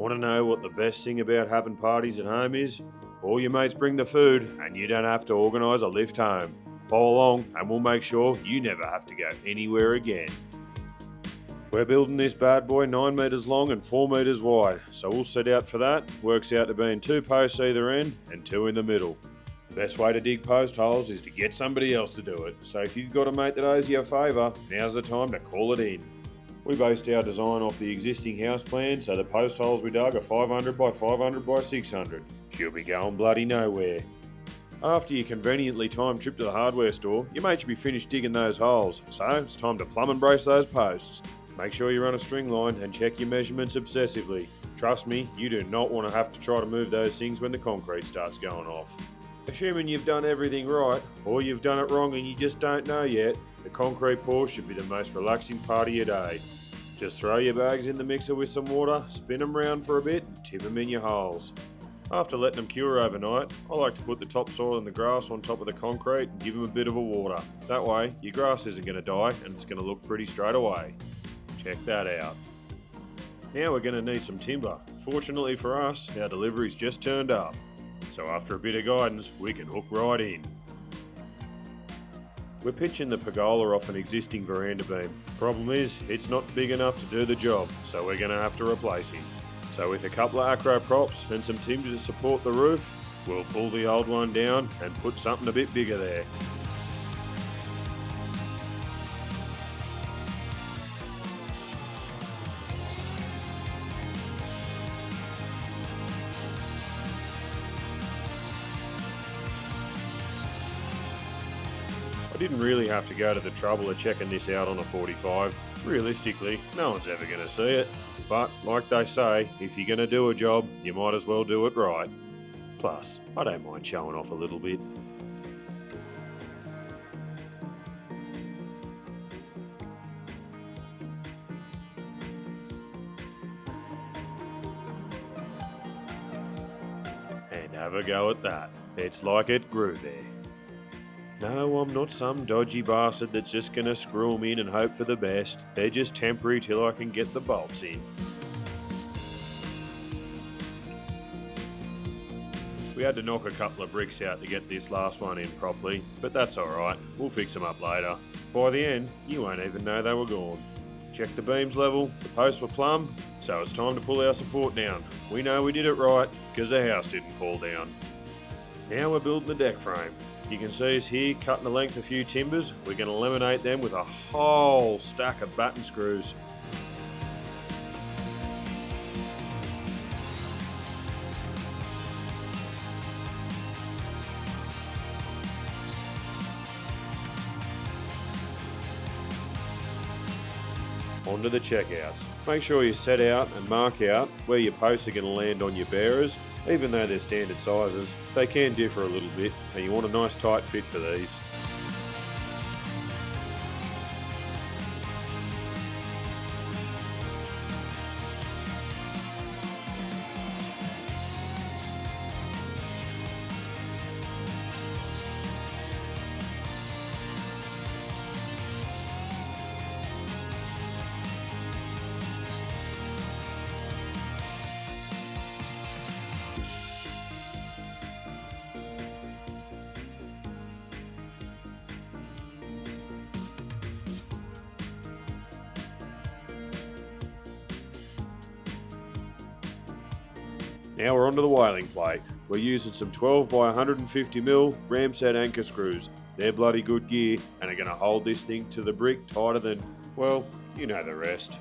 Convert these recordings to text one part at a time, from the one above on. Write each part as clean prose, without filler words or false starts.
Want to know what the best thing about having parties at home is? All your mates bring the food and you don't have to organise a lift home. Follow along and we'll make sure you never have to go anywhere again. We're building this bad boy 9 metres long and 4 metres wide, so we'll set out for that. Works out to being 2 posts either end and 2 in the middle. The best way to dig post holes is to get somebody else to do it, so if you've got a mate that owes you a favour, now's the time to call it in. We based our design off the existing house plan, so the post holes we dug are 500 by 500 by 600. She'll be going bloody nowhere. After your conveniently timed trip to the hardware store, your mate should be finished digging those holes, so it's time to plumb and brace those posts. Make sure you run a string line and check your measurements obsessively. Trust me, you do not want to have to try to move those things when the concrete starts going off. Assuming you've done everything right, or you've done it wrong and you just don't know yet, the concrete pour should be the most relaxing part of your day. Just throw your bags in the mixer with some water, spin them round for a bit and tip them in your holes. After letting them cure overnight, I like to put the topsoil and the grass on top of the concrete and give them a bit of a water. That way, your grass isn't going to die and it's going to look pretty straight away. Check that out. Now we're going to need some timber. Fortunately for us, our delivery's just turned up. So after a bit of guidance, we can hook right in. We're pitching the pergola off an existing veranda beam. Problem is, it's not big enough to do the job, so we're going to have to replace him. So with a couple of acro props and some timber to support the roof, we'll pull the old one down and put something a bit bigger there. I didn't really have to go to the trouble of checking this out on a 45. Realistically, no one's ever going to see it. But, like they say, if you're going to do a job, you might as well do it right. Plus, I don't mind showing off a little bit. And have a go at that. It's like it grew there. No, I'm not some dodgy bastard that's just going to screw them in and hope for the best. They're just temporary till I can get the bolts in. We had to knock a couple of bricks out to get this last one in properly, but that's alright, we'll fix them up later. By the end, you won't even know they were gone. Check the beams level, the posts were plumb, so it's time to pull our support down. We know we did it right, because the house didn't fall down. Now we're building the deck frame. You can see us here cutting the length of a few timbers. We're going to laminate them with a whole stack of Battens screws. Onto the checkouts. Make sure you set out and mark out where your posts are going to land on your bearers. Even though they're standard sizes, they can differ a little bit, and you want a nice tight fit for these. Now we're onto the whaling plate. We're using some 12 by 150mm Ramsat anchor screws. They're bloody good gear and are going to hold this thing to the brick tighter than, well, you know the rest.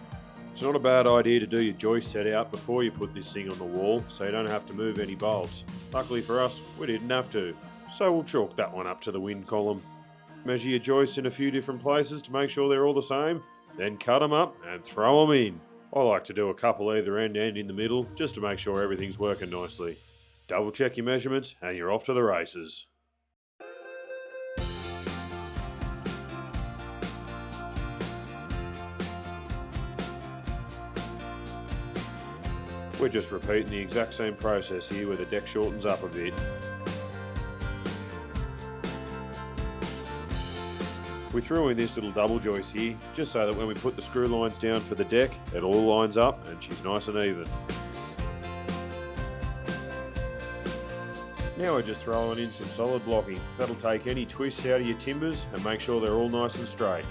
It's not a bad idea to do your joist set out before you put this thing on the wall so you don't have to move any bolts. Luckily for us, we didn't have to. So we'll chalk that one up to the wind column. Measure your joists in a few different places to make sure they're all the same, then cut them up and throw them in. I like to do a couple either end and in the middle, just to make sure everything's working nicely. Double check your measurements and you're off to the races. We're just repeating the exact same process here where the deck shortens up a bit. We threw in this little double joist here, just so that when we put the screw lines down for the deck, it all lines up and she's nice and even. Now we're just throwing in some solid blocking. That'll take any twists out of your timbers and make sure they're all nice and straight.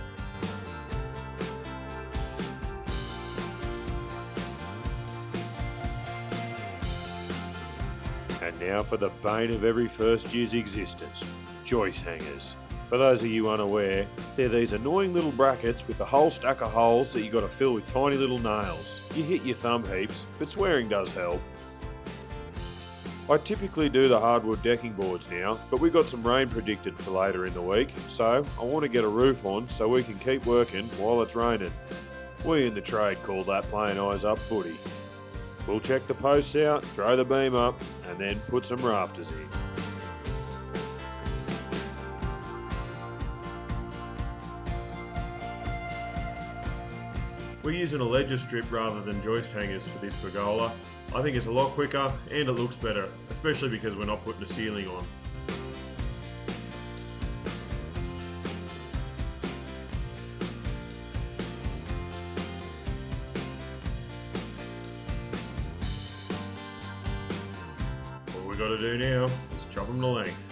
And now for the bane of every first year's existence, joist hangers. For those of you unaware, they're these annoying little brackets with a whole stack of holes that you got to fill with tiny little nails. You hit your thumb heaps, but swearing does help. I typically do the hardwood decking boards now, but we got some rain predicted for later in the week, so I want to get a roof on so we can keep working while it's raining. We in the trade call that playing eyes up footy. We'll check the posts out, throw the beam up, and then put some rafters in. We're using a ledger strip rather than joist hangers for this pergola. I think it's a lot quicker and it looks better, especially because we're not putting a ceiling on. All we got to do now is chop them to length.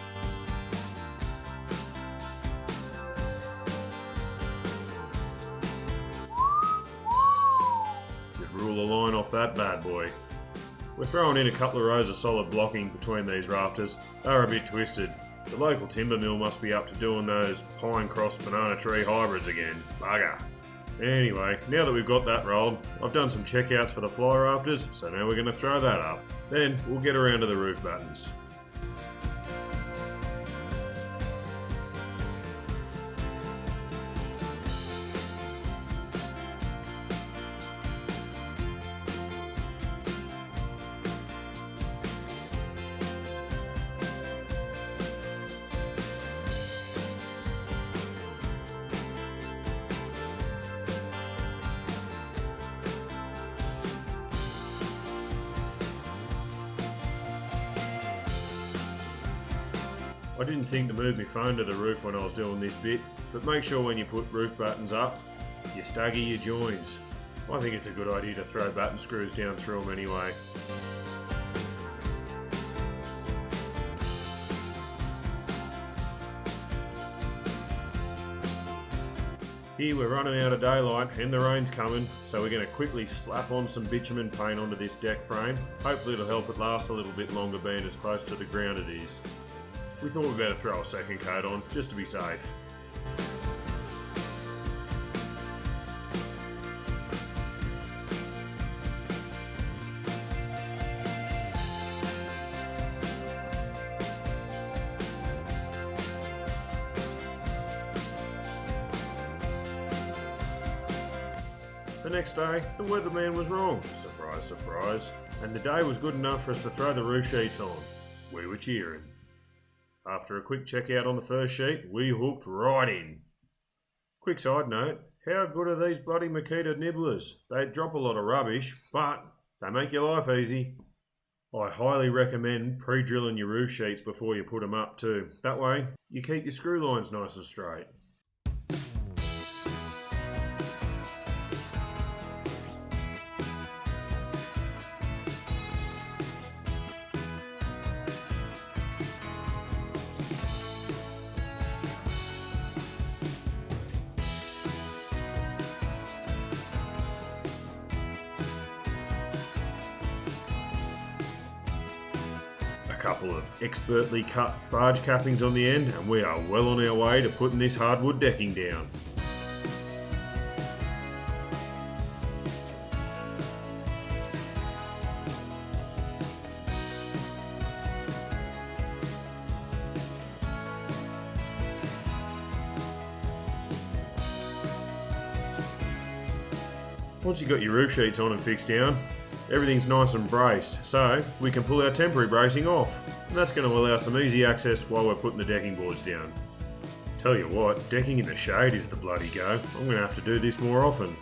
Rule a line off that bad boy. We're throwing in a couple of rows of solid blocking between these rafters. They're a bit twisted. The local timber mill must be up to doing those pine cross banana tree hybrids again. Bugger. Anyway, now that we've got that rolled, I've done some checkouts for the fly rafters, so now we're going to throw that up. Then we'll get around to the roof battens. I didn't think to move my phone to the roof when I was doing this bit, but make sure when you put roof battens up, you stagger your joins. I think it's a good idea to throw batten screws down through them anyway. Here we're running out of daylight and the rain's coming, so we're going to quickly slap on some bitumen paint onto this deck frame. Hopefully it'll help it last a little bit longer being as close to the ground it is. We thought we'd better throw a second coat on, just to be safe. The next day, the weatherman was wrong. Surprise, surprise. And the day was good enough for us to throw the roof sheets on. We were cheering. After a quick check out on the first sheet, we hooked right in. Quick side note, how good are these bloody Makita nibblers? They drop a lot of rubbish, but they make your life easy. I highly recommend pre-drilling your roof sheets before you put them up too. That way, you keep your screw lines nice and straight. A couple of expertly cut barge cappings on the end and we are well on our way to putting this hardwood decking down. Once you've got your roof sheets on and fixed down, everything's nice and braced, so we can pull our temporary bracing off. And that's going to allow some easy access while we're putting the decking boards down. Tell you what, decking in the shade is the bloody go. I'm going to have to do this more often.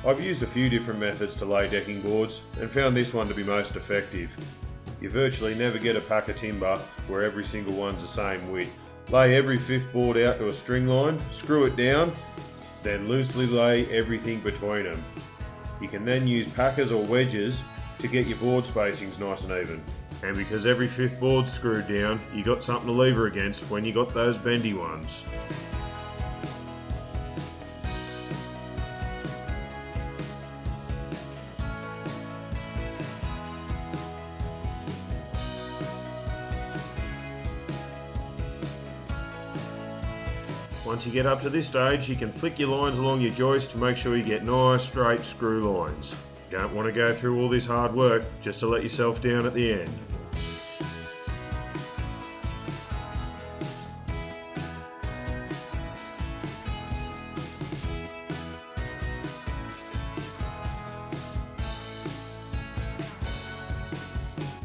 I've used a few different methods to lay decking boards and found this one to be most effective. You virtually never get a pack of timber where every single one's the same width. Lay every fifth board out to a string line, screw it down, Then loosely lay everything between them. You can then use packers or wedges to get your board spacings nice and even. And because every fifth board's screwed down, you got something to lever against when you got those bendy ones. Once you get up to this stage, you can flick your lines along your joist to make sure you get nice straight screw lines. You don't want to go through all this hard work just to let yourself down at the end.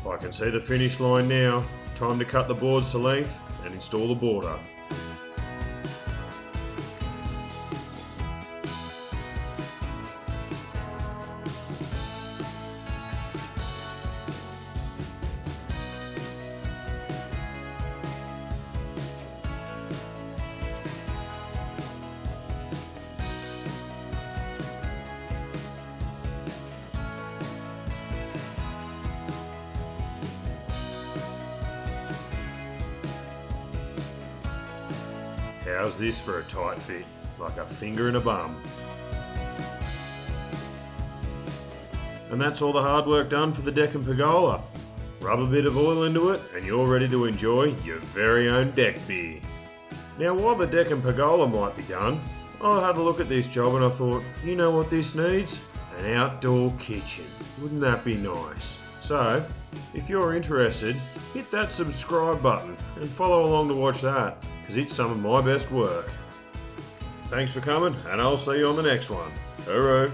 I can see the finish line now. Time to cut the boards to length and install the border. How's this for a tight fit? Like a finger in a bum. And that's all the hard work done for the deck and pergola. Rub a bit of oil into it and you're ready to enjoy your very own deck beer. Now while the deck and pergola might be done, I had a look at this job and I thought, you know what this needs? An outdoor kitchen. Wouldn't that be nice? So, if you're interested, hit that subscribe button and follow along to watch that, because it's some of my best work. Thanks for coming, and I'll see you on the next one. Hooroo!